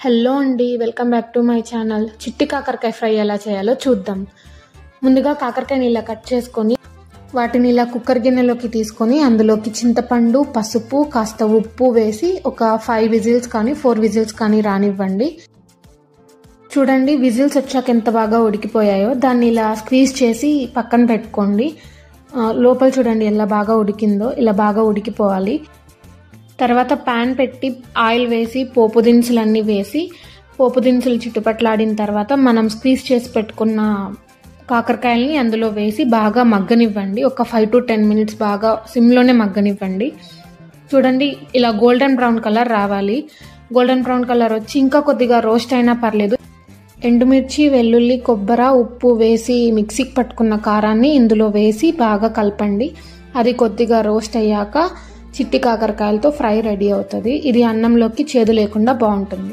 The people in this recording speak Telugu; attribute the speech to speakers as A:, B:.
A: హలో అండి, welcome back to my channel. చిట్టి కాకరకాయ ఫ్రై ఎలా చేయాలో చూద్దాం. ముందుగా కాకరకాయని ఇలా కట్ చేసుకొని వాటిని ఇలా కుక్కర్ గిన్నెలోకి తీసుకొని అందులోకి చింతపండు, పసుపు, కాస్త ఉప్పు వేసి ఒక 5 విజిల్స్ కానీ 4 విజిల్స్ కానీ రానివ్వండి. చూడండి, విజిల్స్ వచ్చాక ఎంత బాగా ఉడికిపోయాయో. దాన్ని ఇలా స్క్వీజ్ చేసి పక్కన పెట్టుకోండి. లోపల చూడండి ఎలా బాగా ఉడికిందో. ఇలా బాగా ఉడికిపోవాలి. తర్వాత ప్యాన్ పెట్టి ఆయిల్ వేసి పోపు దినుసులన్నీ వేసి పోపు దినుసులు చుట్టుపట్లాడిన తర్వాత మనం స్క్వీజ్ చేసి పెట్టుకున్న కాకరకాయలని అందులో వేసి బాగా మగ్గనివ్వండి. ఒక 5 to 10 మినిట్స్ బాగా సిమ్లోనే మగ్గనివ్వండి. చూడండి, ఇలా గోల్డెన్ బ్రౌన్ కలర్ రావాలి. గోల్డెన్ బ్రౌన్ కలర్ వచ్చి ఇంకా కొద్దిగా రోస్ట్ అయినా పర్లేదు. ఎండుమిర్చి, వెల్లుల్లి, కొబ్బరి, ఉప్పు వేసి మిక్సీకి పట్టుకున్న కారాన్ని ఇందులో వేసి బాగా కలపండి. అది కొద్దిగా రోస్ట్ అయ్యాక చిట్టి కాకరకాయలతో ఫ్రై రెడీ అవుతుంది. ఇది అన్నంలోకి చేదు లేకుండా బాగుంటుంది.